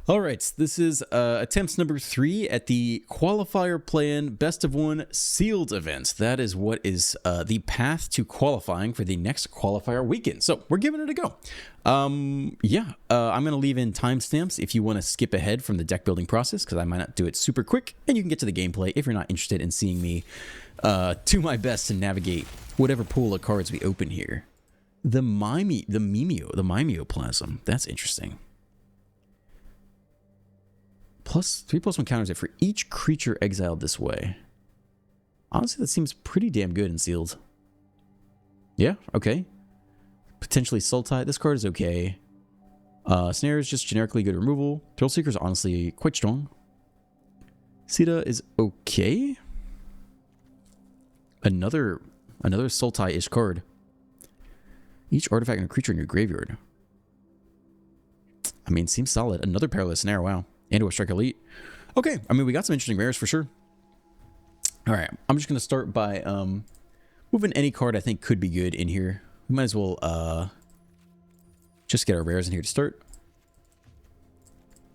All right, this is attempts number 3 at the qualifier plan best of 1 sealed event. That is what is the path to qualifying for the next qualifier weekend. So we're giving it a go. I'm going to leave in timestamps if you want to skip ahead from the deck building process, because I might not do it super quick, and you can get to the gameplay if you're not interested in seeing me do my best to navigate whatever pool of cards we open here. The Mimeoplasm. That's interesting. Plus 3/1 counters it for each creature exiled this way. Honestly, that seems pretty damn good in sealed. Yeah, okay. Potentially Sultai. This card is okay. Snare is just generically good removal. Thrill Seeker is honestly quite strong. Sita is okay. Another Sultai-ish card. Each artifact and a creature in your graveyard. I mean, seems solid. Another Perilous Snare, wow. And a Strike Elite. Okay, I mean, we got some interesting rares for sure. All right, I'm just going to start by moving any card I think could be good in here. We might as well just get our rares in here to start.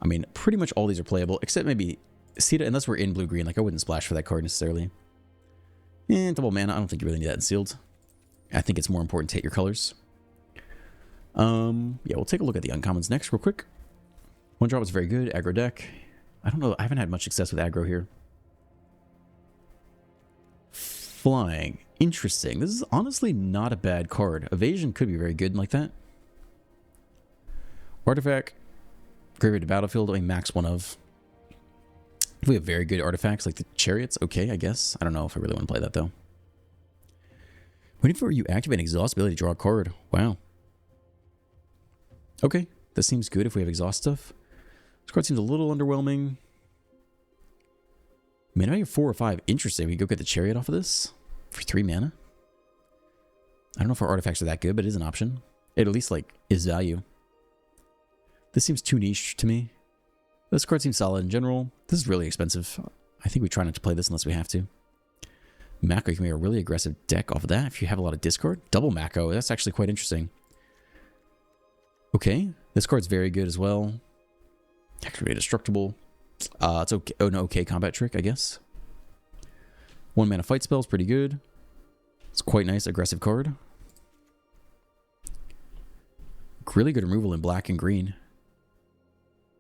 I mean, pretty much all these are playable, except maybe Sita, unless we're in blue-green. Like, I wouldn't splash for that card necessarily. And double mana, I don't think you really need that in sealed. I think it's more important to hit your colors. Yeah, we'll take a look at the uncommons next real quick. One drop is very good. Aggro deck. I don't know. I haven't had much success with aggro here. Flying. Interesting. This is honestly not a bad card. Evasion could be very good like that. Artifact. Graveyard to battlefield. Only max one of. If we have very good artifacts like the chariots, okay, I guess. I don't know if I really want to play that though. Whenever you activate an exhaust ability to draw a card. Wow. Okay. This seems good if we have exhaust stuff. This card seems a little underwhelming. Man, I have 4 or 5. Interesting. We go get the chariot off of this for 3 mana. I don't know if our artifacts are that good, but it is an option. It at least, like, is value. This seems too niche to me. This card seems solid in general. This is really expensive. I think we try not to play this unless we have to. Mako, you can make a really aggressive deck off of that if you have a lot of discard. Double Mako. That's actually quite interesting. Okay. This card's very good as well. Activate Destructible. It's okay. Oh, no, okay combat trick, I guess. 1 mana fight spell is pretty good. It's quite nice, aggressive card. Really good removal in black and green.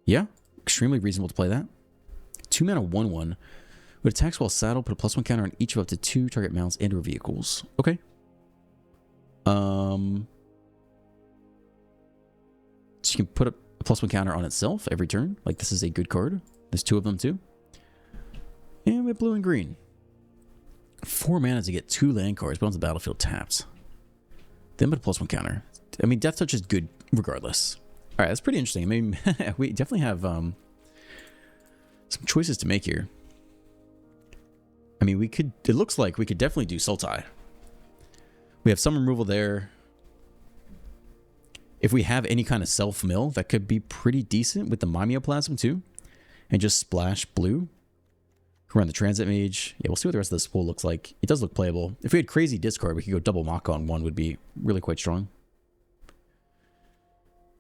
Yeah, extremely reasonable to play that. 2 mana 1/1. With attacks while saddled, put a +1 counter on each of up to 2 target mounts and or vehicles. Okay. So you can put a +1 counter on itself every turn. Like, this is a good card. There's 2 of them, too. And we have blue and green. 4 mana to get 2 land cards, but on the battlefield tapped. Then put a +1 counter. I mean, Death Touch is good regardless. Alright, that's pretty interesting. I mean, we definitely have some choices to make here. I mean, we could... It looks like we could definitely do Sultai. We have some removal there. If we have any kind of self-mill, that could be pretty decent with the Mimeoplasm too. And just splash blue. Run the Transit Mage. Yeah, we'll see what the rest of this pool looks like. It does look playable. If we had crazy discard, we could go double Mako on one, would be really quite strong.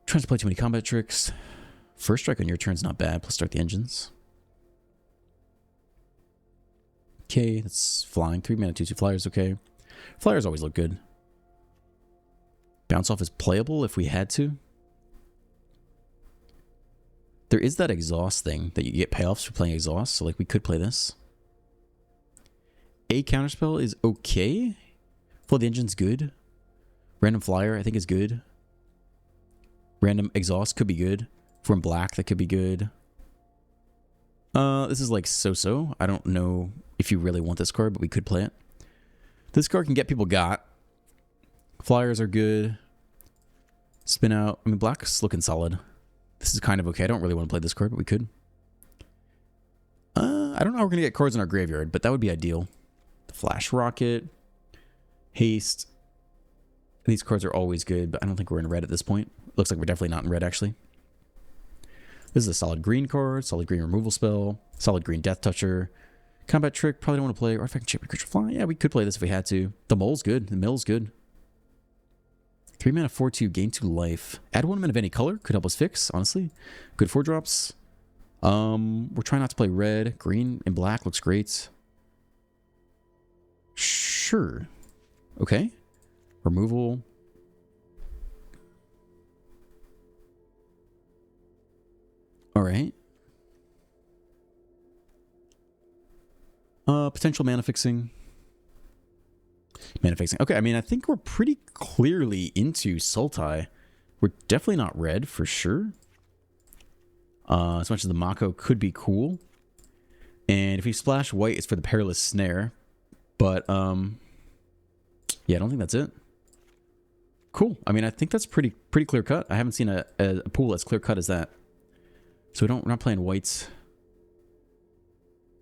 Trying to play too many combat tricks. First strike on your turn's not bad, plus start the engines. Okay, that's flying. 3 mana, 2/2 flyers, okay. Flyers always look good. Bounce off is playable if we had to. There is that exhaust thing that you get payoffs for playing exhaust, so like we could play this. A counterspell is okay. Flood the engine's good. Random flyer I think is good. Random exhaust could be good. If we're in black, that could be good. This is like so-so. I don't know if you really want this card, but we could play it. This card can get people got. Flyers are good. Spin out. I mean, black's looking solid. This is kind of okay. I don't really want to play this card, but we could. I don't know how we're going to get cards in our graveyard, but that would be ideal. The Flash Rocket. Haste. These cards are always good, but I don't think we're in red at this point. Looks like we're definitely not in red, actually. This is a solid green card. Solid green removal spell. Solid green Death Toucher. Combat Trick. Probably don't want to play. Artifact Champion Creature Fly. Yeah, we could play this if we had to. The Mole's good. The Mill's good. 3 mana, 4/2, gain 2 life. Add 1 mana of any color. Could help us fix, honestly. Good 4 drops. We're trying not to play red. Green and black looks great. Sure. Okay. Removal. All right. Potential mana fixing. Mana fixing. Okay, I mean, I think we're pretty clearly into Sultai. We're definitely not red, for sure. As much as the Mako could be cool. And if we splash white, it's for the Perilous Snare. But, yeah, I don't think that's it. Cool. I mean, I think that's pretty clear cut. I haven't seen a pool as clear cut as that. So we're not playing whites.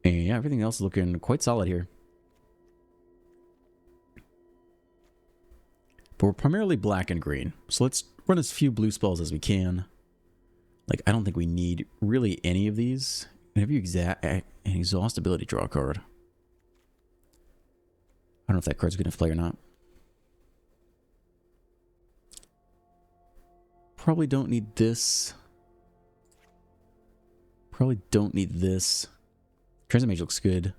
And yeah, everything else is looking quite solid here. But we're primarily black and green. So let's run as few blue spells as we can. Like, I don't think we need really any of these. And have you an exhaust ability draw card? I don't know if that card's going to play or not. Probably don't need this. Probably don't need this. Transit Mage looks good.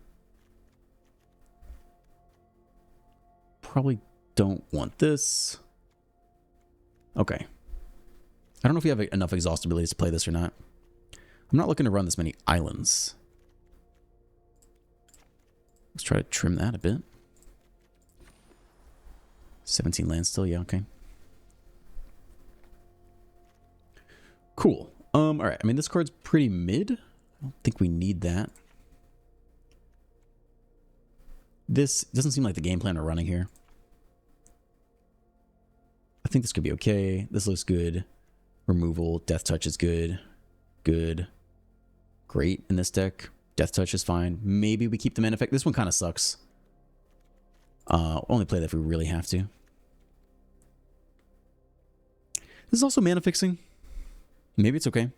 Probably don't want this. Okay. I don't know if we have enough exhaust abilities to play this or not. I'm not looking to run this many islands. Let's try to trim that a bit. 17 lands still, yeah, okay. Cool. Alright, I mean, this card's pretty mid. I don't think we need that. This doesn't seem like the game plan we're running here. I think this could be okay. This looks good. Removal, Death Touch is good. Good. Great in this deck. Death Touch is fine. Maybe we keep the mana effect. This one kind of sucks. Only play that if we really have to. This is also mana fixing. Maybe it's okay.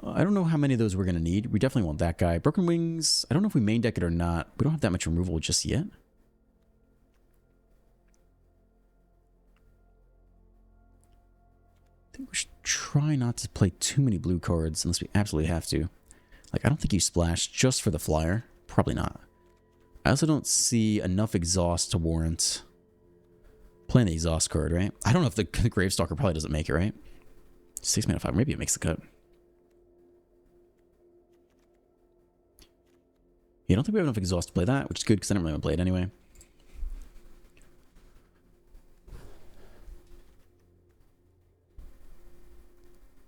I don't know how many of those we're going to need. We definitely want that guy. Broken Wings, I don't know if we main deck it or not. We don't have that much removal just yet. I think we should try not to play too many blue cards unless we absolutely have to. Like, I don't think you splash just for the flyer. Probably not. I also don't see enough exhaust to warrant playing the exhaust card, right? I don't know if the Gravestalker probably doesn't make it, right? 6 mana 5. Maybe it makes the cut. Yeah, I don't think we have enough exhaust to play that, which is good because I don't really want to play it anyway.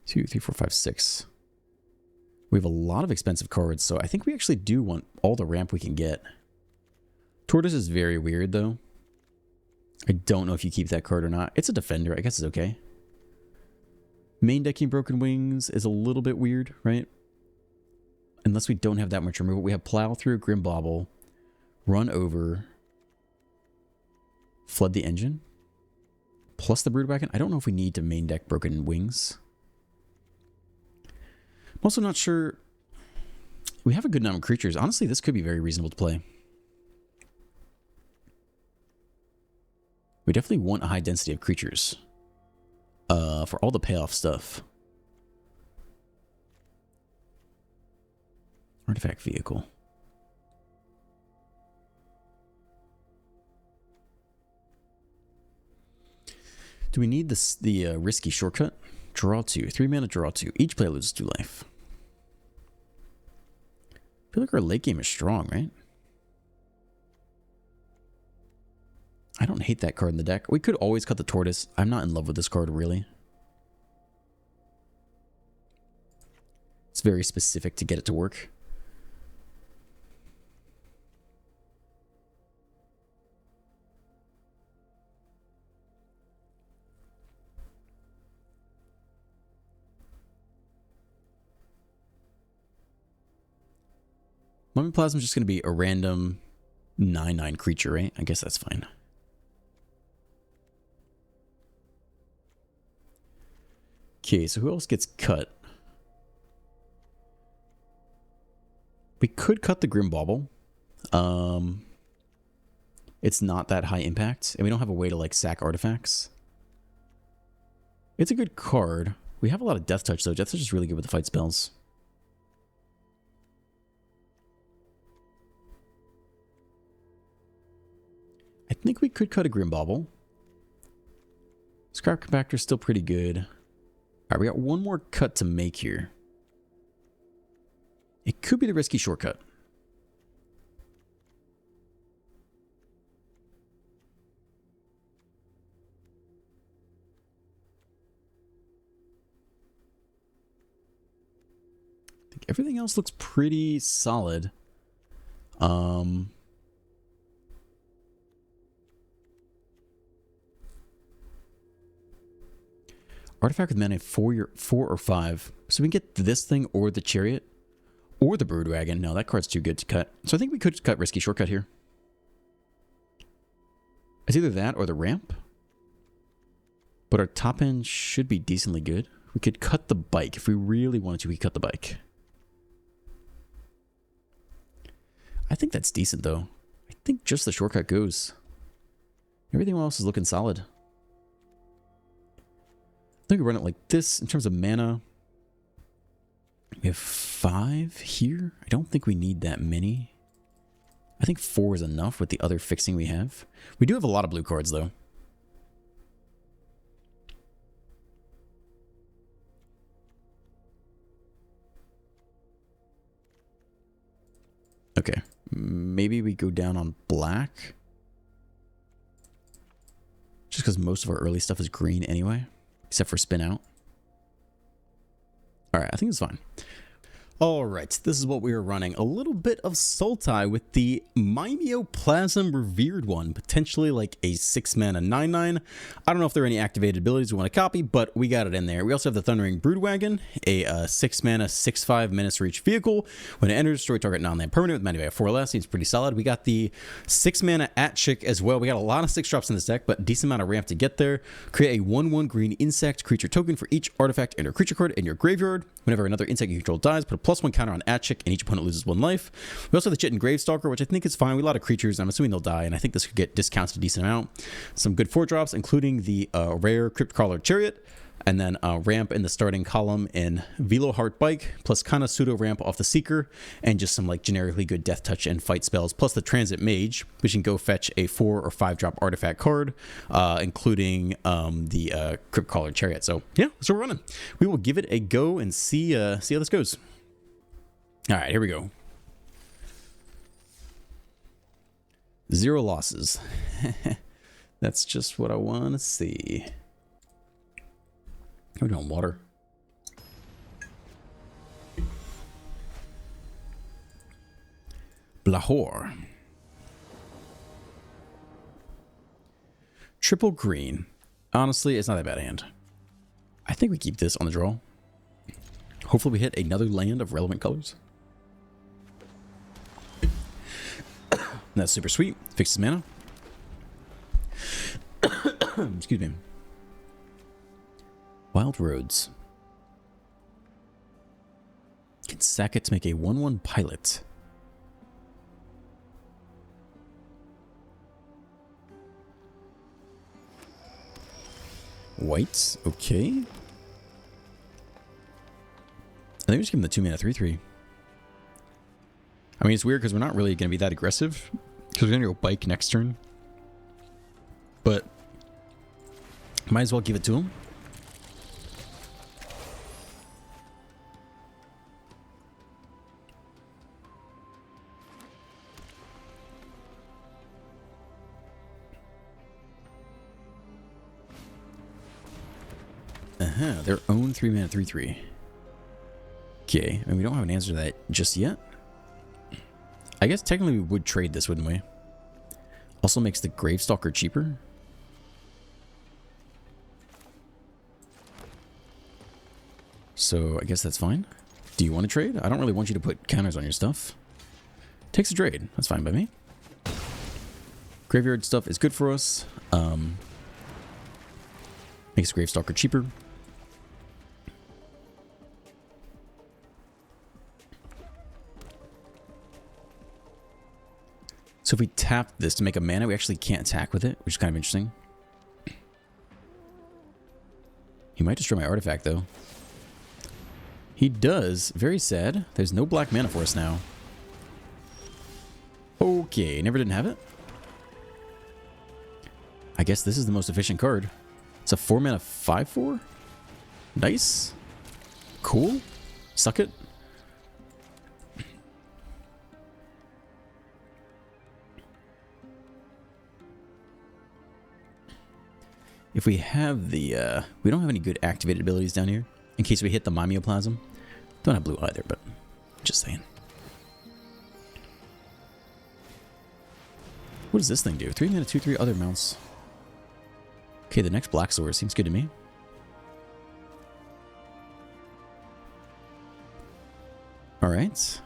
Two, three, four, five, six. We have a lot of expensive cards, so I think we actually do want all the ramp we can get. Tortoise is very weird, though. I don't know if you keep that card or not. It's a defender. I guess it's okay. Main decking Broken Wings is a little bit weird, right? Unless we don't have that much removal. We have Plow Through, Grim Bauble, Run Over, Flood the Engine, plus the Broodwagon. I don't know if we need to main deck Broken Wings. I'm also not sure. We have a good number of creatures. Honestly, this could be very reasonable to play. We definitely want a high density of creatures for all the payoff stuff. Artifact Vehicle. Do we need the risky shortcut? Draw 2. 3 mana, draw 2. Each player loses 2 life. I feel like our late game is strong, right? I don't hate that card in the deck. We could always cut the Tortoise. I'm not in love with this card, really. It's very specific to get it to work. Mummy Plasma is just going to be a random 9/9 creature, right? I guess that's fine. Okay, so who else gets cut? We could cut the Grim Bauble. It's not that high impact, and we don't have a way to like sack artifacts. It's a good card. We have a lot of Death Touch, though. Death Touch is really good with the fight spells. I think we could cut a Grim Bauble. Scrap Compactor is still pretty good. Alright, we got one more cut to make here. It could be the risky shortcut. I think everything else looks pretty solid. Artifact with mana 4 or 5. So we can get this thing or the Chariot or the Broodwagon. No, that card's too good to cut. So I think we could cut risky shortcut here. It's either that or the ramp. But our top end should be decently good. We could cut the bike. If we really wanted to, we could cut the bike. I think that's decent, though. I think just the shortcut goes. Everything else is looking solid. I think we run it like this in terms of mana. We have 5 here. I don't think we need that many. I think 4 is enough with the other fixing we have. We do have a lot of blue cards, though. Okay. Maybe we go down on black. Just because most of our early stuff is green anyway. Except for spin out. Alright, I think it's fine. Alright, this is what we are running. A little bit of Sultai with the Mimeoplasm Revered one. Potentially like a 6 mana 9/9. I don't know if there are any activated abilities we want to copy, but we got it in there. We also have the Thundering Broodwagon, a 6 mana 6/5 menace for each vehicle. When it enters, destroy target non-land permanent with mana value 4 or less. Seems pretty solid. We got the 6 mana Atchik as well. We got a lot of 6 drops in this deck, but a decent amount of ramp to get there. Create a 1/1 green insect creature token for each artifact and or creature card in your graveyard. Whenever another insect you control dies, put a +1 counter on Atchik and each opponent loses 1 life. We also have the Chitin Gravestalker, which I think is fine. We have a lot of creatures. I'm assuming they'll die, and I think this could get discounted a decent amount. Some good 4 drops, including the rare Cryptcrawler Chariot, and then ramp in the starting column in Veloheart Bike, plus kind of pseudo ramp off the Seeker, and just some like generically good Death Touch and fight spells, plus the Transit Mage, which can go fetch a 4 or 5 drop artifact card, including the Cryptcrawler Chariot. So yeah, that's what we're running. We will give it a go and see how this goes. All right, here we go. 0 losses. That's just what I want to see. We're doing water. Blahor. Triple green. Honestly, it's not that bad a hand. I think we keep this on the draw. Hopefully we hit another land of relevant colors. That's super sweet. Fixes mana. Excuse me. Wild Roads. Can sack it to make a 1/1 pilot. Whites, okay. I think we just give him the 2 mana 3/3. I mean, it's weird because we're not really going to be that aggressive. Because we're going to go bike next turn. But might as well give it to him. Their own 3 mana 3/3. Okay, and we don't have an answer to that just yet. I guess technically we would trade this, wouldn't we? Also makes the Gravestalker cheaper. So I guess that's fine. Do you want to trade? I don't really want you to put counters on your stuff. Takes a trade. That's fine by me. Graveyard stuff is good for us. Makes Gravestalker cheaper. So if we tap this to make a mana, we actually can't attack with it, which is kind of interesting. He might destroy my artifact, though. He does. Very sad. There's no black mana for us now. Okay, never didn't have it. I guess this is the most efficient card. It's a 4 mana 5/4. Nice. Cool. Suck it. If we have the, we don't have any good activated abilities down here. In case we hit the Mimeoplasm. Don't have blue either, but just saying. What does this thing do? 3 mana, 2/3 other mounts. Okay, the next black sword seems good to me. Alright.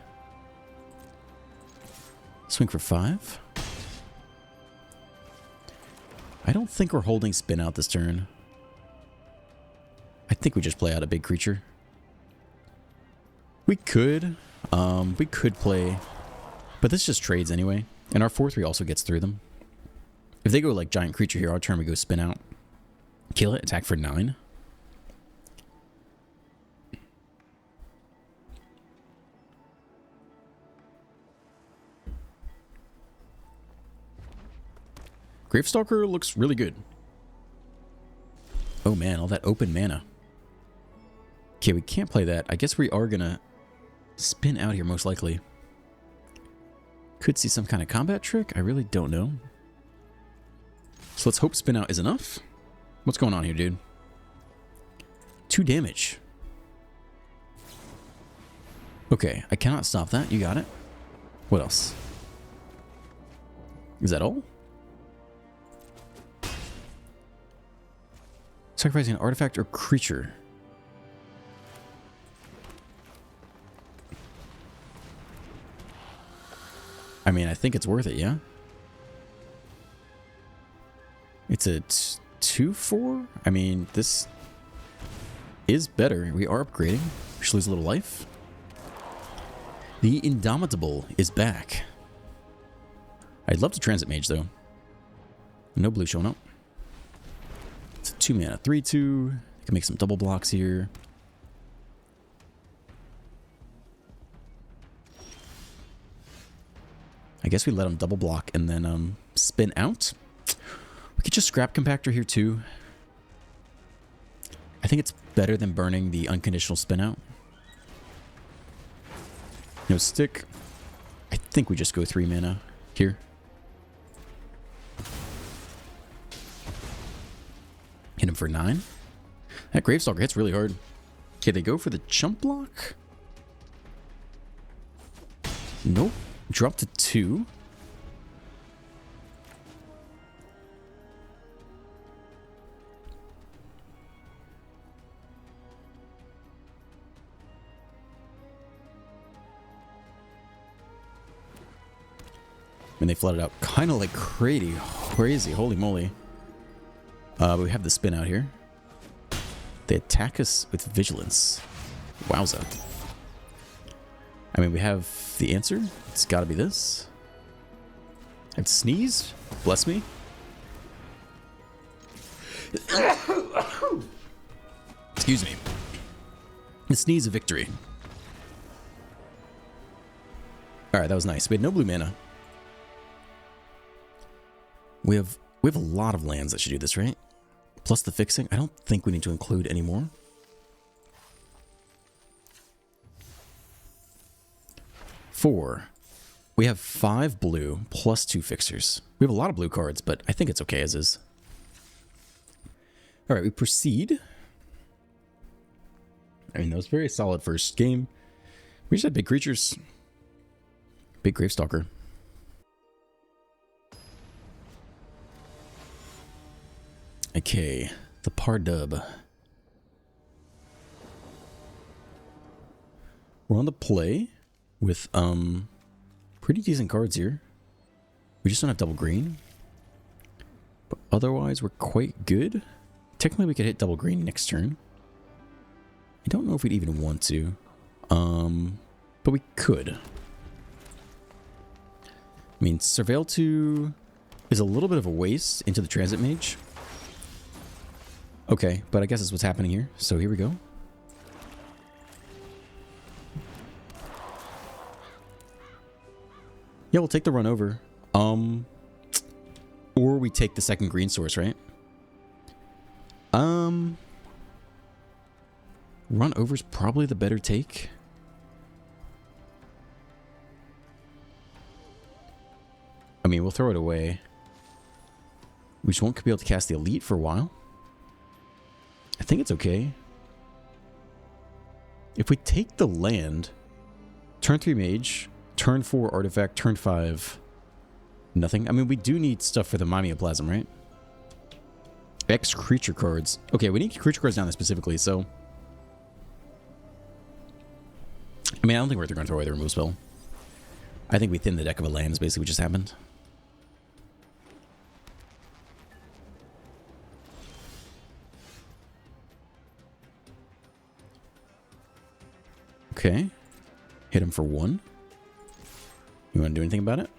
Swing for 5. I don't think we're holding spin out this turn. I think we just play out a big creature. We could play, but this just trades anyway. And our 4/3 also gets through them. If they go like giant creature here, our turn we go spin out. Kill it, attack for 9. Gravestalker looks really good. Oh man, all that open mana. Okay, we can't play that. I guess we are gonna spin out here most likely. Could see some kind of combat trick. I really don't know. So let's hope spin out is enough. What's going on here, dude? 2 damage. Okay, I cannot stop that. You got it. What else? Is that all? Sacrificing an artifact or creature. I mean, I think it's worth it, yeah? It's a 2/4? I mean, this is better. We are upgrading. We should lose a little life. The Indomitable is back. I'd love to Transit Mage, though. No blue showing up. It's a 2 mana 3/2. I can make some double blocks here. I guess we let him double block and then spin out. We could just scrap Compactor here too. I think it's better than burning the unconditional spin out. No stick. I think we just go 3 mana here. Hit him for 9. That Gravestalker hits really hard. Okay, they go for the jump block. Nope. Drop to 2. And they flooded out kind of like crazy. Holy moly. But we have the spin out here. They attack us with vigilance. Wowza. I mean, we have the answer. It's got to be this. I'd sneeze. Bless me. Excuse me. The sneeze of victory. Alright, that was nice. We had no blue mana. We have a lot of lands that should do this, right? Plus the fixing. I don't think we need to include any more. Four. We have 5 blue plus 2 fixers. We have a lot of blue cards, but I think it's okay as is. Alright, we proceed. I mean, that was a very solid first game. We just had big creatures. Big Gravestalker. Okay, the Pardub. We're on the play with pretty decent cards here. We just don't have double green. But otherwise, we're quite good. Technically, we could hit double green next turn. I don't know if we'd even want to. But we could. I mean, Surveil 2 is a little bit of a waste into the Transit Mage. Okay, but I guess that's what's happening here. So here we go. Yeah, we'll take the run over. Or we take the second green source, right? Run over's probably the better take. I mean, we'll throw it away. We just won't be able to cast the elite for a while. I think it's okay. If we take the land, turn 3 mage, turn 4 artifact, turn 5 nothing. I mean, we do need stuff for the Mimeoplasm, right? X creature cards. Okay, we need creature cards down there specifically, so... I mean, I don't think we're going to throw away the remove spell. I think we thinned the deck of a land is basically what just happened. Okay. Hit him for 1. You want to do anything about it?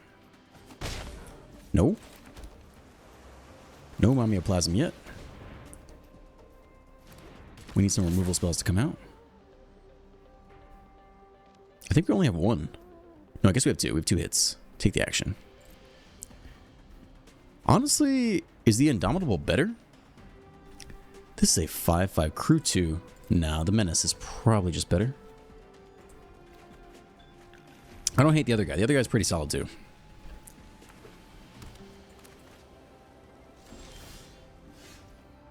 No. No Mimeoplasm yet. We need some removal spells to come out. I think we only have 1. No, I guess we have 2. We have 2 hits. Take the action. Honestly, is the Indomitable better? This is a 5/5 crew 2. Nah, the Menace is probably just better. I don't hate the other guy. The other guy's pretty solid too.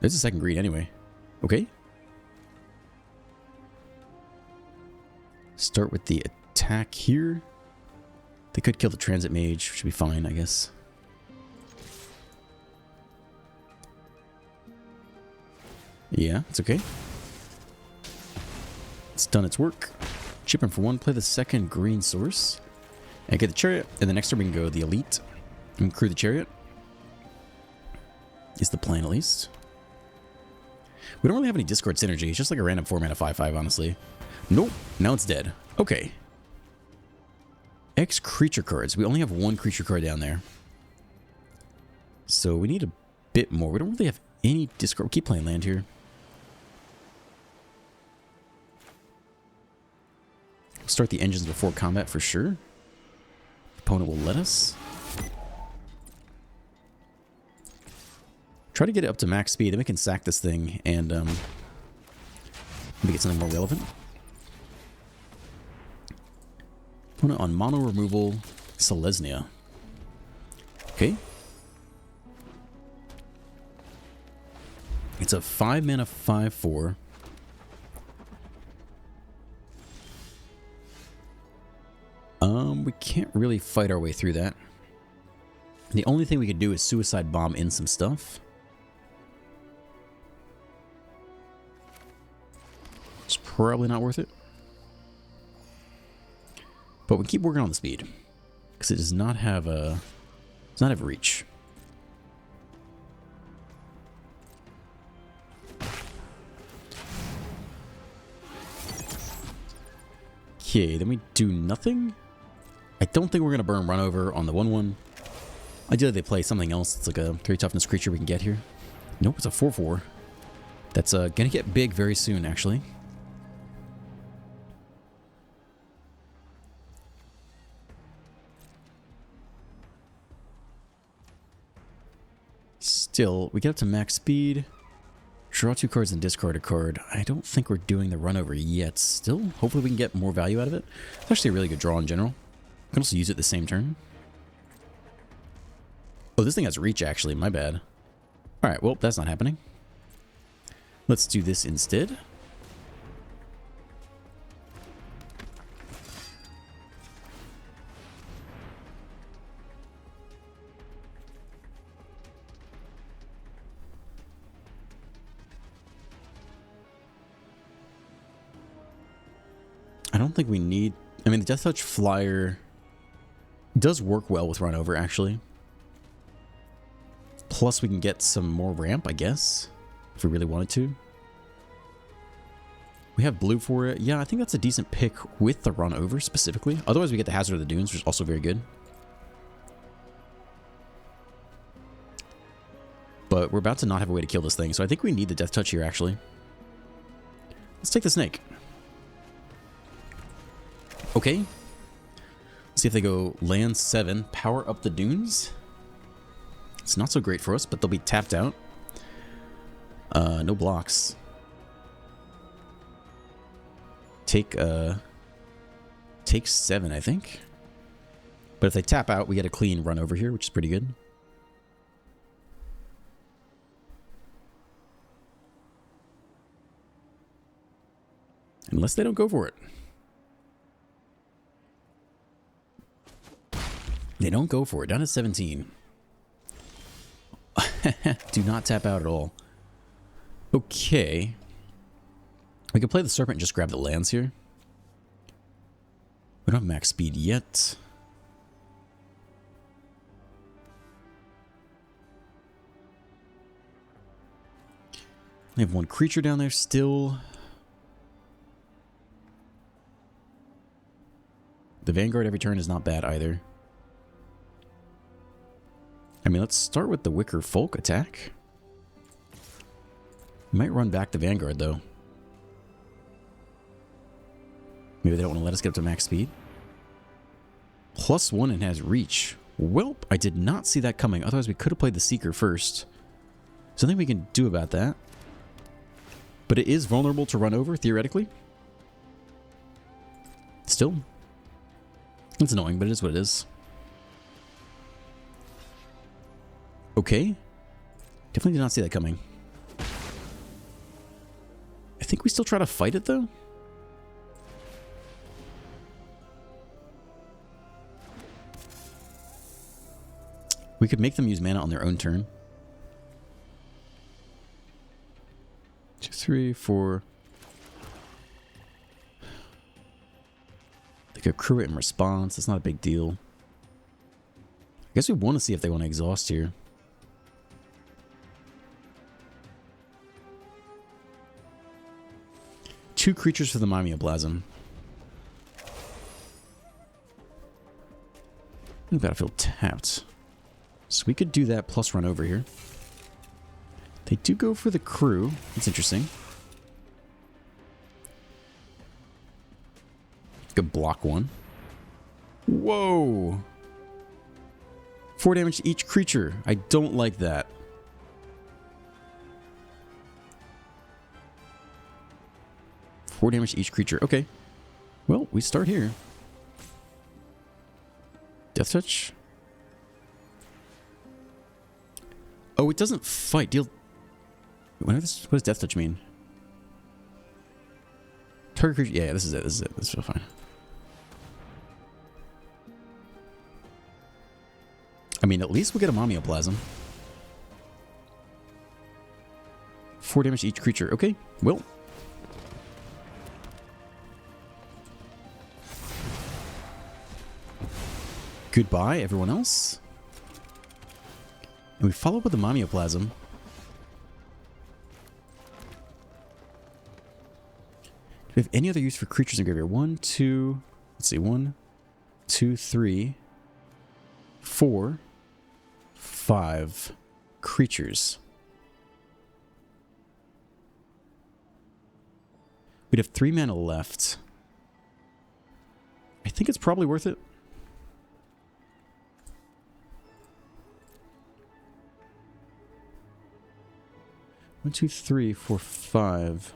There's a second green anyway. Okay. Start with the attack here. They could kill the transit mage, which should be fine, I guess. Yeah, it's okay. It's done its work. Chip him for 1, play the second green source. And get the chariot. And the next turn we can go the elite. And crew the chariot. Is the plan at least. We don't really have any discard synergy. It's just like a random 4-mana 5/5, honestly. Nope. Now it's dead. Okay. X creature cards. We only have 1 creature card down there. So we need a bit more. We don't really have any discard. We'll keep playing land here. Start the engines before combat for sure. Opponent will let us. Try to get it up to max speed, then we can sack this thing and maybe get something more relevant. Opponent on mono removal, Selesnya. Okay. It's a 5-mana 5/4. We can't really fight our way through that. The only thing we could do is suicide bomb in some stuff. It's probably not worth it. But we keep working on the speed. Because it does not have a... does not have reach. Okay, then we do nothing. I don't think we're going to burn run over on the 1/1. Ideally, they play something else. It's like a 3 toughness creature we can get here. Nope, it's a 4/4. That's going to get big very soon, actually. Still, we get up to max speed. Draw 2 cards and discard a card. I don't think we're doing the run over yet. Still, hopefully we can get more value out of it. It's actually a really good draw in general. We can also use it the same turn. Oh, this thing has reach, actually. My bad. Alright, well, that's not happening. Let's do this instead. I don't think we need... I mean, the Death Touch Flyer does work well with Run Over, actually. Plus, we can get some more ramp, I guess, if we really wanted to. We have blue for it. Yeah, I think that's a decent pick with the Run Over, specifically. Otherwise, we get the Hazard of the Dunes, which is also very good. But we're about to not have a way to kill this thing, so I think we need the Death Touch here, actually. Let's take the Snake. Okay. See if they go land 7, power up the dunes. It's not so great for us, but they'll be tapped out. No blocks. Take 7, I think. But if they tap out, we get a clean run over here, which is pretty good. Unless they don't go for it. They don't go for it. Down to 17. Do not tap out at all. Okay. We can play the Serpent and just grab the lands here. We don't have max speed yet. We have one creature down there still. The Vanguard every turn is not bad either. I mean, let's start with the Wicker Folk attack. Might run back the Vanguard, though. Maybe they don't want to let us get up to max speed. +1 and has reach. Welp, I did not see that coming. Otherwise, we could have played the Seeker first. There's nothing we can do about that. But it is vulnerable to run over, theoretically. Still. It's annoying, but it is what it is. Okay. Definitely did not see that coming. I think we still try to fight it, though. We could make them use mana on their own turn. 2, 3, 4. They could accrue it in response. That's not a big deal. I guess we want to see if they want to exhaust here. Two creatures for the Mimeoplasm. Battlefield tapped. So we could do that plus run over here. They do go for the crew. That's interesting. Could block one. Whoa! 4 damage to each creature. I don't like that. Four damage to each creature. Okay. Well, we start here. Death Touch. Oh, it doesn't fight. Deal. What does Death Touch mean? Target creature. Yeah, this is it. This is it. This is fine. I mean, at least we'll get a Mimeoplasm. 4 damage to each creature. Okay. Well. Goodbye, everyone else. And we follow up with the Mimeoplasm. Do we have any other use for creatures in graveyard? 1, 2, let's see, 1, 2, 3, 4, 5 creatures. We'd have 3 mana left. I think it's probably worth it. 1, 2, 3, 4, 5.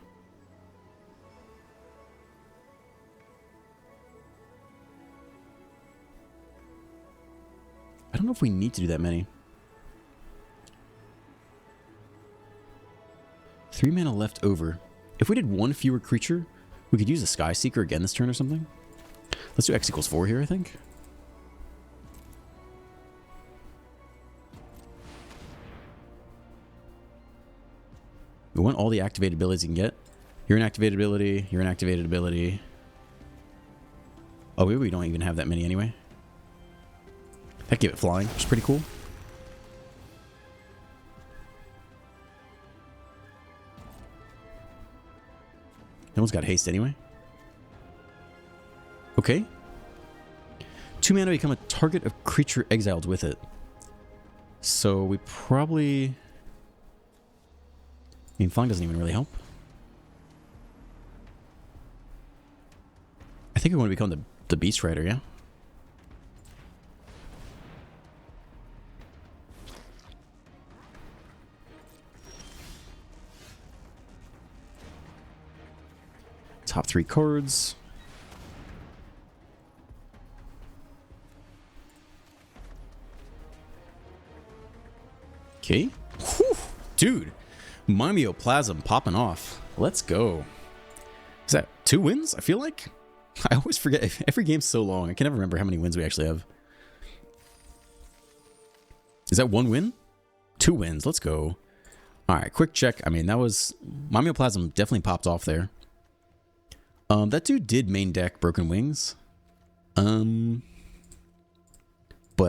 I don't know if we need to do that many. 3 mana left over. If we did 1 fewer creature, we could use a Sky Seeker again this turn or something. Let's do X equals 4 here, I think. We want all the activated abilities you can get. You're an activated ability. You're an activated ability. Oh, maybe we don't even have that many anyway. That gave it flying, which is pretty cool. No one's got haste anyway. Okay. 2 mana become a target of creature exiled with it. So we probably... I mean, flying doesn't even really help. I think we want to become the Beast Rider, yeah? top 3 cards. Okay. Whew. Dude, Mimeoplasm popping off. Let's go. Is that 2 wins? I feel like. I always forget. Every game's so long. I can never remember how many wins we actually have. Is that 1 win? 2 wins. Let's go. All right, quick check. I mean, that was... Mimeoplasm definitely popped off there. That dude did main deck Broken Wings. But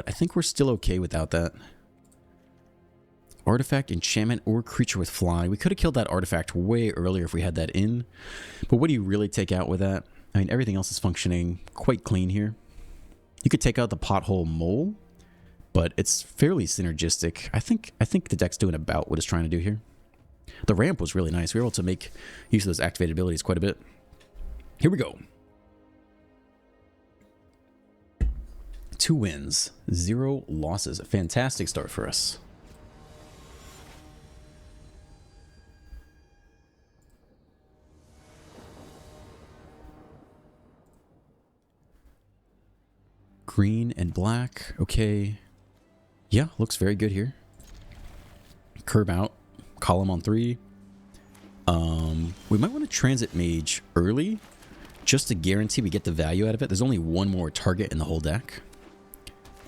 I think we're still okay without that. Artifact, enchantment, or creature with flying. We could have killed that artifact way earlier if we had that in. But what do you really take out with that? I mean, everything else is functioning quite clean here. You could take out the Pothole Mole, but it's fairly synergistic. I think the deck's doing about what it's trying to do here. The ramp was really nice. We were able to make use of those activated abilities quite a bit. Here we go. 2 wins, 0 losses. A fantastic start for us. Green and black. Okay. Yeah, looks very good here. Curb out. Column on 3. We might want to transit mage early just to guarantee we get the value out of it. There's only 1 more target in the whole deck.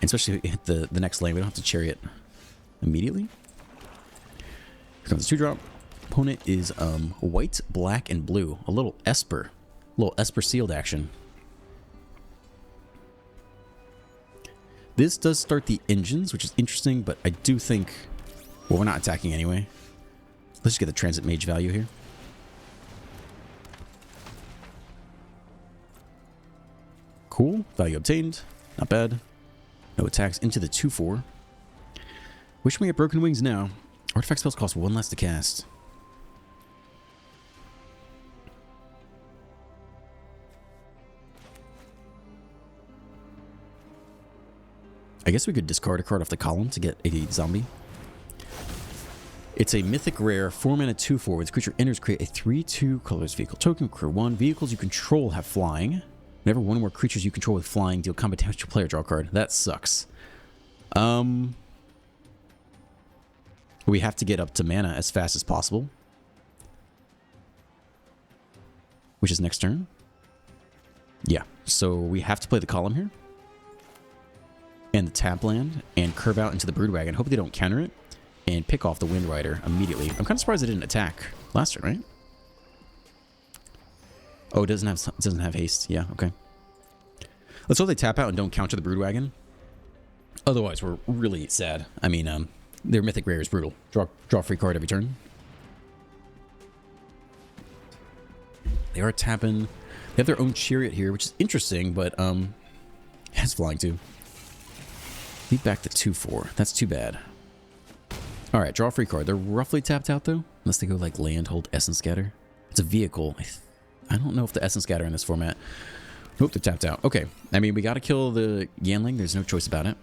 And especially if we hit the next lane, we don't have to chariot immediately. Here comes the 2-drop. Opponent is white, black, and blue. A little Esper. A little Esper sealed action. This does start the engines, which is interesting, but I do think... Well, we're not attacking anyway. Let's just get the transit mage value here. Cool. Value obtained. Not bad. No attacks into the 2/4. Wish we had Broken Wings now. Artifact spells cost 1 less to cast. I guess we could discard a card off the column to get a zombie. It's a mythic rare, 4-mana 2/4. When this creature enters, create a 3/2 colorless vehicle token. Create 1. Vehicles you control have flying. Whenever 1 or more creatures you control with flying, deal combat damage to a player, draw a card. That sucks. We have to get up to mana as fast as possible. Which is next turn. Yeah, so we have to play the column here. And the tap land, and curve out into the Broodwagon. Hope they don't counter it, and pick off the Wind Rider immediately. I'm kind of surprised they didn't attack last turn, right? Oh, it doesn't have haste. Yeah, okay. Let's hope they tap out and don't counter the Broodwagon. Otherwise, we're really sad. I mean, their mythic rare is brutal. Draw a free card every turn. They are tapping. They have their own chariot here, which is interesting, but it has flying too. Lead back the 2/4. That's too bad. All right, draw a free card. They're roughly tapped out though, unless they go like land, hold, Essence Scatter. It's a vehicle. I don't know if the Essence Scatter in this format. Nope, they're tapped out. Okay, I mean we got to kill the Yanling. There's no choice about it.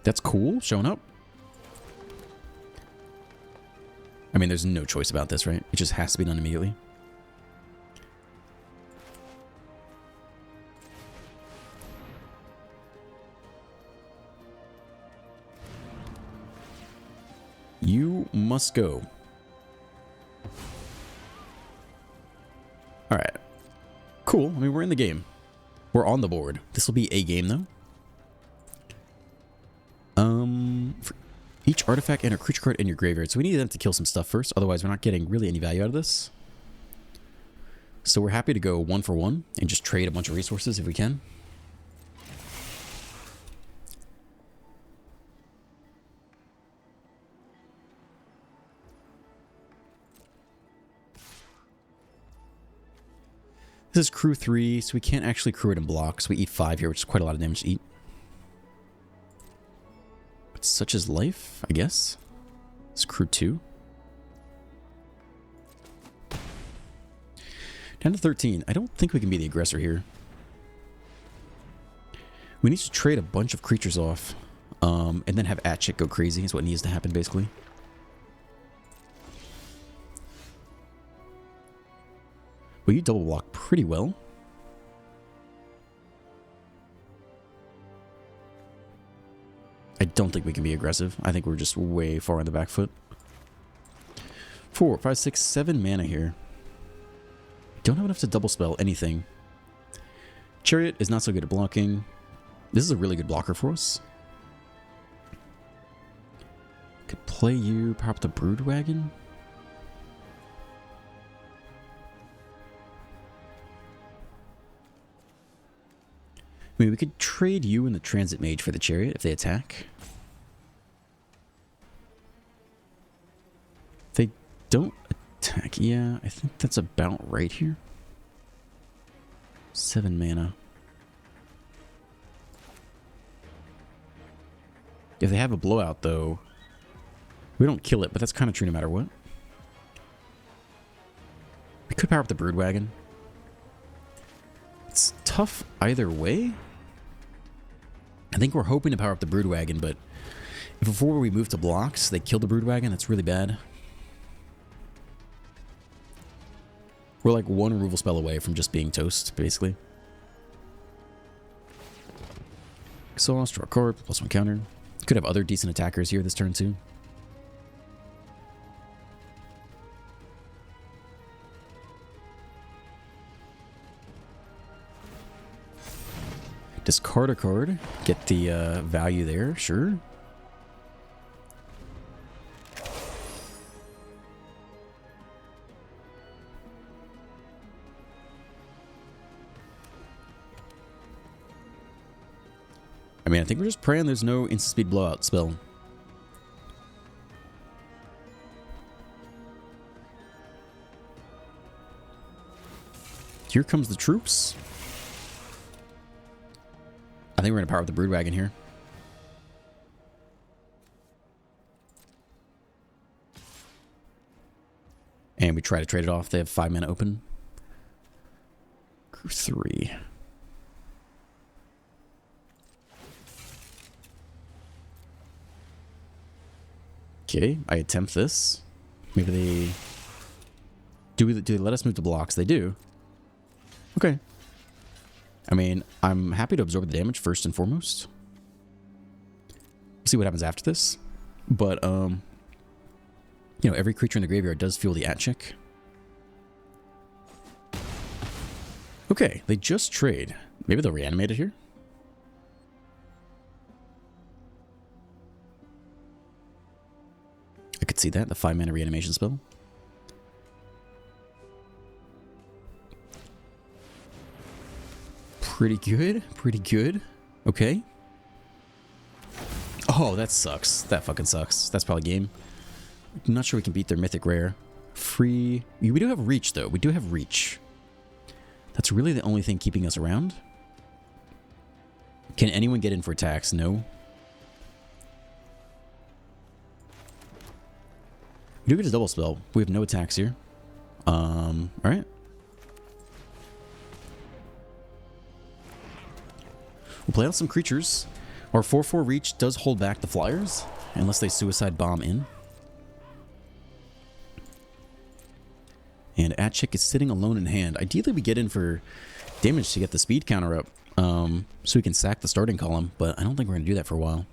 That's cool. Showing up. I mean, there's no choice about this, right? It just has to be done immediately. You must go. All right. Cool. I mean, we're in the game. We're on the board. This will be a game, though. For each artifact and a creature card in your graveyard. So we need them to kill some stuff first. Otherwise, we're not getting really any value out of this. So we're happy to go 1 for 1 and just trade a bunch of resources if we can. This is crew 3, so we can't actually crew it in blocks. We eat 5 here, which is quite a lot of damage to eat. But such is life, I guess. It's crew 2. Down to 13. I don't think we can be the aggressor here. We need to trade a bunch of creatures off. And then have Atchik go crazy is what needs to happen, basically. Well, you double block pretty well. I don't think we can be aggressive. I think we're just way far on the back foot. 4, 5, 6, 7 mana here. Don't have enough to double spell anything. Chariot is not so good at blocking. This is a really good blocker for us. Could play you, power up the Brood Wagon. I mean, we could trade you and the Transit Mage for the Chariot if they attack. They don't attack. Yeah, I think that's about right here. 7 mana. If they have a blowout, though, we don't kill it, but that's kind of true no matter what. We could power up the Brood Wagon. It's tough either way. I think we're hoping to power up the Brood Wagon, but if before we move to blocks, they kill the Brood Wagon, that's really bad. We're like one removal spell away from just being toast, basically. Exhaust, draw a card, +1 counter. Could have other decent attackers here this turn too. Discard a card, get the value there, sure. I mean, I think we're just praying there's no instant speed blowout spell. Here comes the troops. I think we're going to power up the Brood Wagon here. And we try to trade it off. They have 5 mana open. Crew 3. Okay, I attempt this. Maybe they... Do they let us move to blocks? They do. Okay. I mean, I'm happy to absorb the damage first and foremost. We'll see what happens after this. But, you know, every creature in the graveyard does feel the at check. Okay, they just trade. Maybe they'll reanimate it here. I could see that, the 5 mana reanimation spell. Pretty good, pretty good. Okay. Oh, that sucks. That fucking sucks. That's probably game. I'm not sure we can beat their mythic rare. Free. We do have reach, though. We do have reach. That's really the only thing keeping us around. Can anyone get in for attacks? No. We do get a double spell. We have no attacks here. Alright. We'll play out some creatures. Our 4/4 reach does hold back the flyers, unless they suicide bomb in. And Atchik is sitting alone in hand. Ideally, we get in for damage to get the speed counter up, so we can sack the starting column, but I don't think we're going to do that for a while.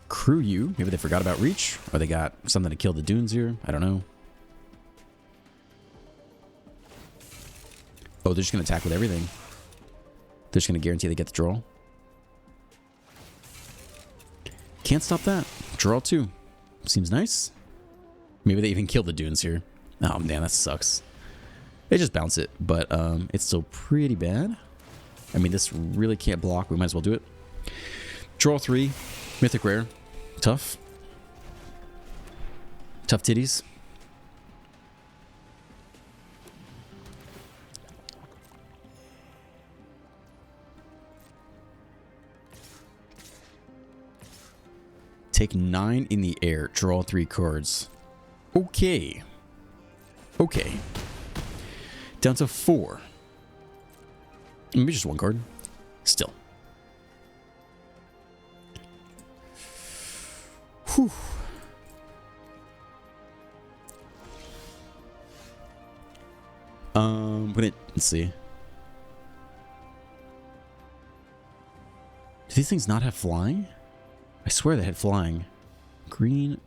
Crew you. Maybe they forgot about reach, or they got something to kill the dunes here. I don't know. Oh, they're just going to attack with everything. They're just going to guarantee they get the draw. Can't stop that. Draw 2. Seems nice. Maybe they even kill the dunes here. Oh, man, that sucks. They just bounce it, but it's still pretty bad. I mean, this really can't block. We might as well do it. Draw 3. Mythic rare. Tough. Tough titties. Take 9 in the air. Draw 3 cards. Okay. Okay. Down to 4. Maybe just 1 card. Still. Whew. Let's see. Do these things not have flying? I swear they had flying. Green.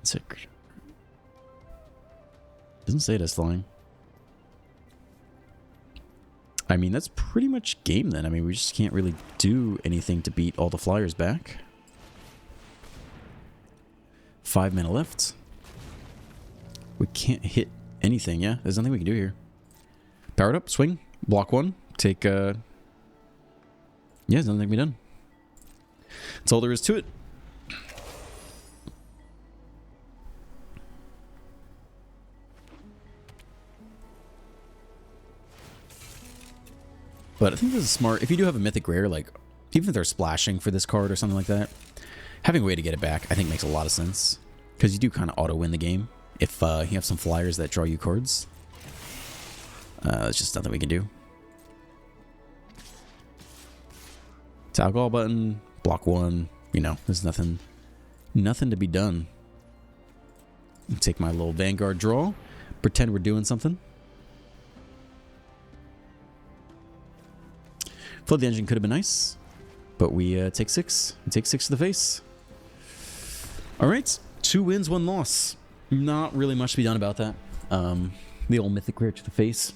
Doesn't say it has flying. I mean, that's pretty much game then. I mean, we just can't really do anything to beat all the flyers back. 5 mana left. We can't hit anything, yeah? There's nothing we can do here. Powered up, swing, block one, take, yeah, there's nothing can be done. That's all there is to it. But I think this is smart. If you do have a mythic rare, like, even if they're splashing for this card or something like that, having a way to get it back, I think makes a lot of sense. Because you do kind of auto-win the game if you have some flyers that draw you cards. It's just nothing we can do. It's alcohol button, block one, you know, there's nothing to be done. Take my little Vanguard draw, pretend we're doing something. Flood the engine could have been nice, but we take 6. We take 6 to the face. All right, 2 wins, 1 loss. Not really much to be done about that. The old mythic rare to the face.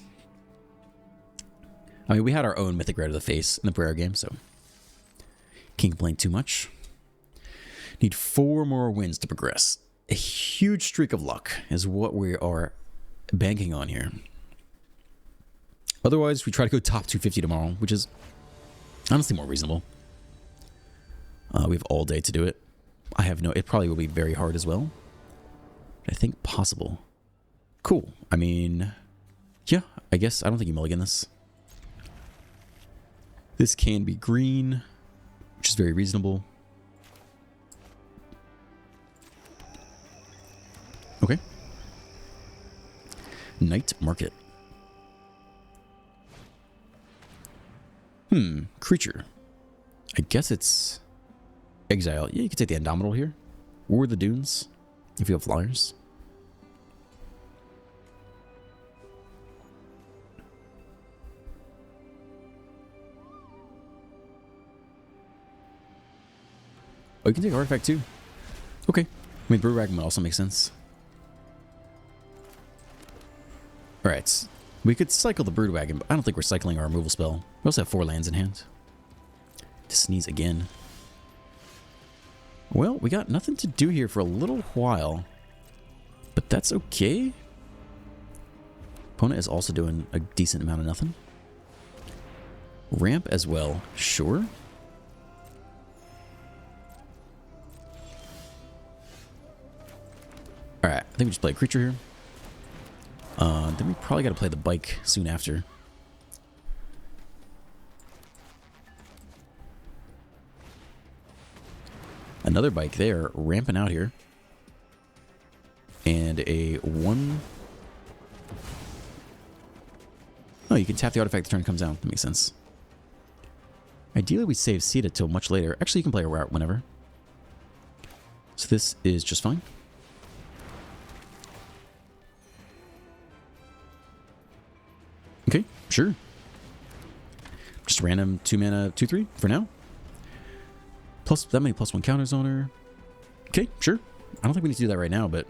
I mean, we had our own mythic rare to the face in the prior game, so can't complain too much. Need 4 more wins to progress. A huge streak of luck is what we are banking on here. Otherwise, we try to go top 250 tomorrow, which is honestly more reasonable. We have all day to do it. It probably will be very hard as well. But I think possible. Cool. I mean, yeah, I guess I don't think you mulligan this. This can be green, which is very reasonable. Okay. Night Market. Creature. I guess it's exile. Yeah, you can take the Indomitable here. Or the Dunes, if you have flyers. Oh, you can take Artifact too. Okay. I mean, Brew Wagon would also make sense. Alright. We could cycle the Brood Wagon, but I don't think we're cycling our removal spell. We also have 4 lands in hand. To sneeze again. Well, we got nothing to do here for a little while. But that's okay. Opponent is also doing a decent amount of nothing. Ramp as well. Sure. Alright, I think we just play a creature here. Then we probably got to play the bike soon after. Another bike there, ramping out here. And a 1... Oh, you can tap the artifact the turn comes out. That makes sense. Ideally, we save Sita till much later. Actually, you can play a route whenever. So this is just fine. Okay, sure. Just random 2 mana 2/3 for now. Plus that many +1 counters on her. Okay, sure. I don't think we need to do that right now, but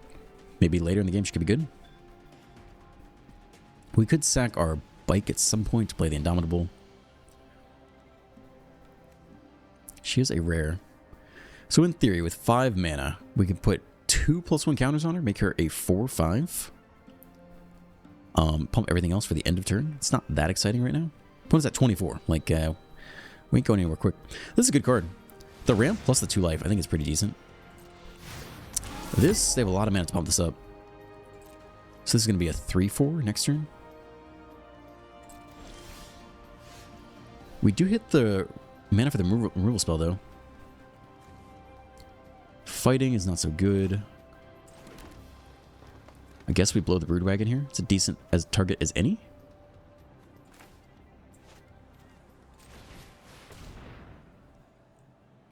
maybe later in the game she could be good. We could sack our bike at some point to play the Indomitable. She is a rare. So in theory, with 5 mana, we can put 2 +1 counters on her, make her a 4/5. Pump everything else for the end of turn. It's not that exciting right now. Opponent's at 24. Like, we ain't going anywhere quick. This is a good card. The ramp plus the 2 life, I think is pretty decent. This, they have a lot of mana to pump this up. So this is going to be a 3/4 next turn. We do hit the mana for the removal spell, though. Fighting is not so good. I guess we blow the Brood Wagon here. It's a decent as target as any.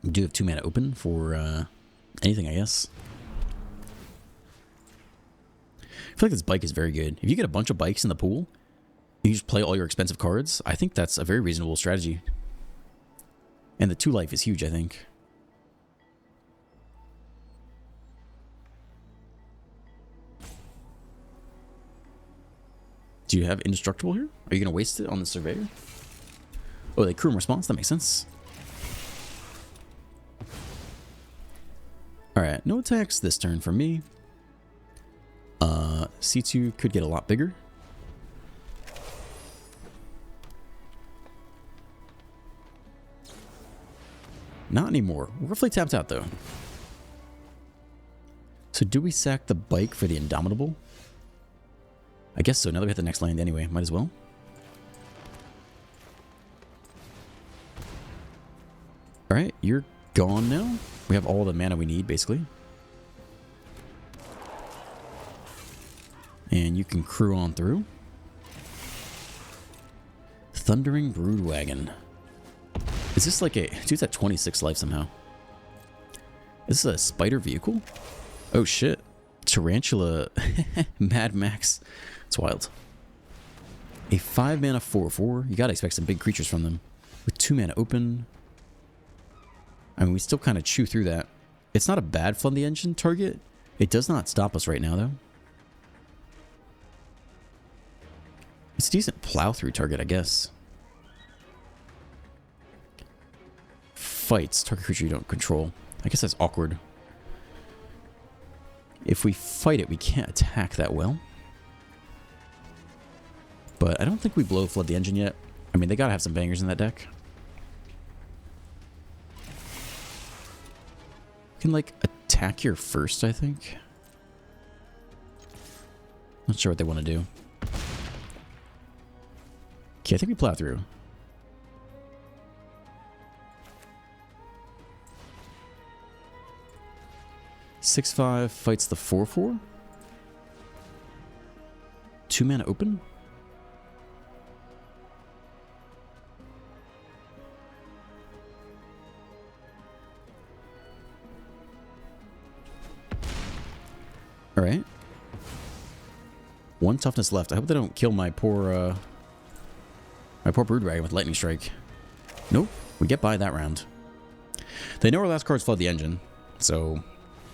We do have 2 mana open for anything, I guess. I feel like this bike is very good. If you get a bunch of bikes in the pool, You just play all your expensive cards. I think that's a very reasonable strategy. And the 2 life is huge, I think. Do you have Indestructible here? Are you going to waste it on the Surveyor? Oh, they crew in response? That makes sense. Alright, no attacks this turn for me. C2 could get a lot bigger. Not anymore. We're roughly tapped out, though. So do we sack the bike for the Indomitable? I guess so. Now that we hit the next land anyway. Might as well. Alright, you're gone now. We have all the mana we need, basically. And you can crew on through. Thundering Broodwagon. Is this like a... Dude, it's at 26 life somehow. Is this a spider vehicle? Oh, shit. Tarantula. Mad Max. It's wild. A 5-mana 4/4. You gotta expect some big creatures from them. With 2 mana open. I mean, we still kind of chew through that. It's not a bad Flood the Engine target. It does not stop us right now, though. It's a decent plow-through target, I guess. Fights. Target creature you don't control. I guess that's awkward. If we fight it, we can't attack that well. But I don't think we blow Flood the Engine yet. I mean, they gotta have some bangers in that deck. We can, like, attack here first, I think. Not sure what they want to do. Okay, I think we plow through. Six 5 fights the 4/4. 2 mana open. All right. 1 toughness left. I hope they don't kill my poor Broodwagon with Lightning Strike. Nope. We get by that round. They know our last card's Flood the Engine, so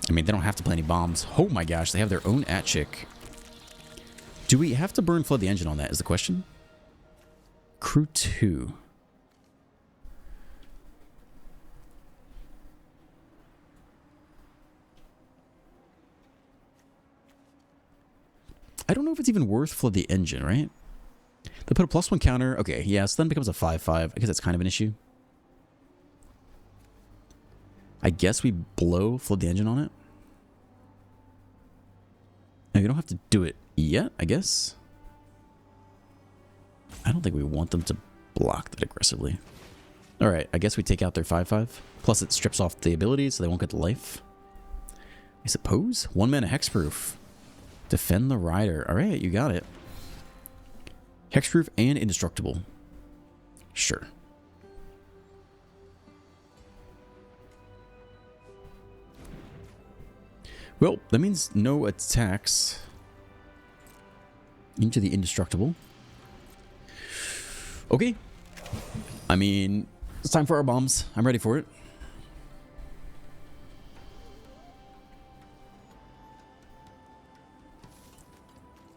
I mean they don't have to play any bombs. Oh my gosh, they have their own Atchik. Do we have to burn Flood the Engine on that? Is the question. Crew 2. I don't know if it's even worth Flood the Engine, right? They put a +1 counter. Okay, yeah, so then becomes a 5/5. I guess that's kind of an issue. I guess we blow Flood the Engine on it. And we don't have to do it yet, I guess. I don't think we want them to block that aggressively. Alright, I guess we take out their 5/5. Plus it strips off the ability, so they won't get the life. I suppose? 1 mana Hexproof. Defend the Rider. Alright, you got it. Hexproof and Indestructible. Sure. Well, that means no attacks into the Indestructible. Okay. I mean, it's time for our bombs. I'm ready for it.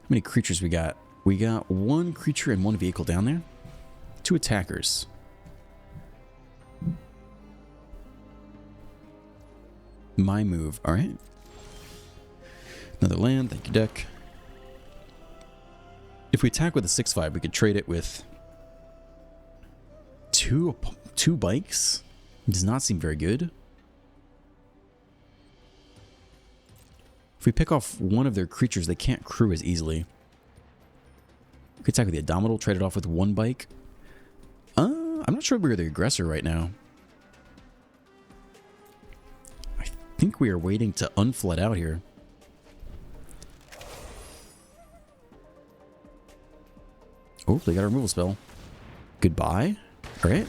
How many creatures we got? We got 1 creature and 1 vehicle down there. 2 attackers. My move. All right. Another land. Thank you, deck. If we attack with a 6/5, we could trade it with two bikes. It does not seem very good. If we pick off one of their creatures, they can't crew as easily. We could attack with the Indomitable, trade it off with 1 bike. I'm not sure we're the aggressor right now. I think we are waiting to unflood out here. Oh, they got a removal spell. Goodbye. All right.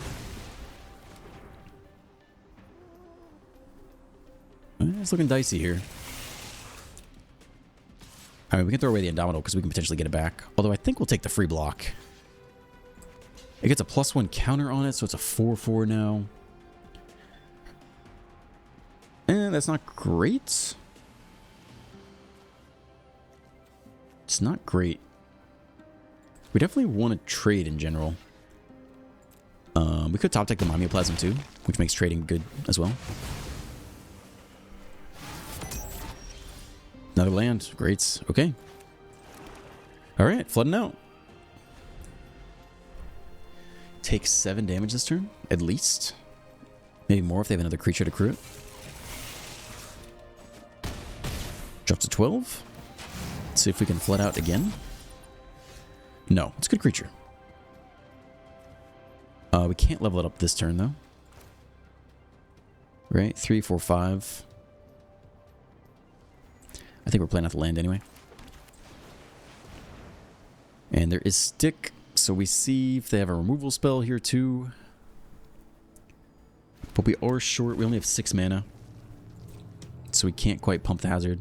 It's looking dicey here. I mean, we can throw away the Indomitable because we can potentially get it back. Although I think we'll take the free block. It gets a +1 counter on it, so it's a 4/4 now. And that's not great. It's not great. We definitely want to trade in general. We could top deck the Mimeoplasm too, which makes trading good as well. Another land. Great. Okay. Alright, flooding out. Takes 7 damage this turn, at least. Maybe more if they have another creature to crew it. Drop to 12. Let's see if we can flood out again. No, it's a good creature. We can't level it up this turn, though. Right? 3, 4, 5. I think we're playing out the land anyway. And there is stick, so we see if they have a removal spell here, too. But we are short. We only have 6 mana. So we can't quite pump the hazard.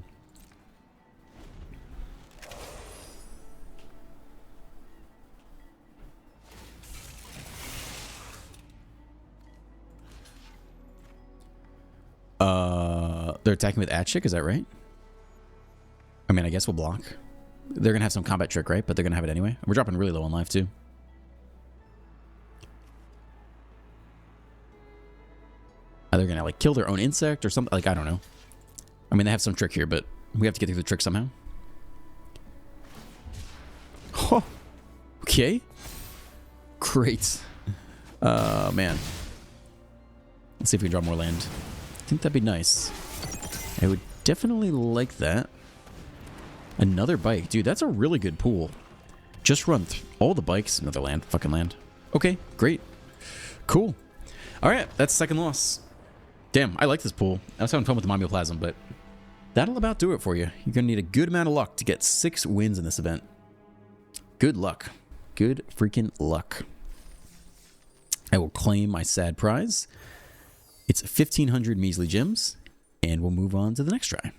They're attacking with Atchik, is that right? I mean, I guess we'll block. They're going to have some combat trick, right? But they're going to have it anyway. We're dropping really low on life, too. Are they going to, like, kill their own insect or something? Like, I don't know. I mean, they have some trick here, but we have to get through the trick somehow. Oh, okay. Great. Man. Let's see if we can draw more land. I think that'd be nice. I would definitely like that. Another bike. Dude, that's a really good pool. Just run all the bikes. Another land. Fucking land. Okay, great. Cool. Alright, that's second loss. Damn, I like this pool. I was having fun with the Mimeoplasm, but that'll about do it for you. You're going to need a good amount of luck to get 6 wins in this event. Good luck. Good freaking luck. I will claim my sad prize. It's 1,500 measly gems, and we'll move on to the next try.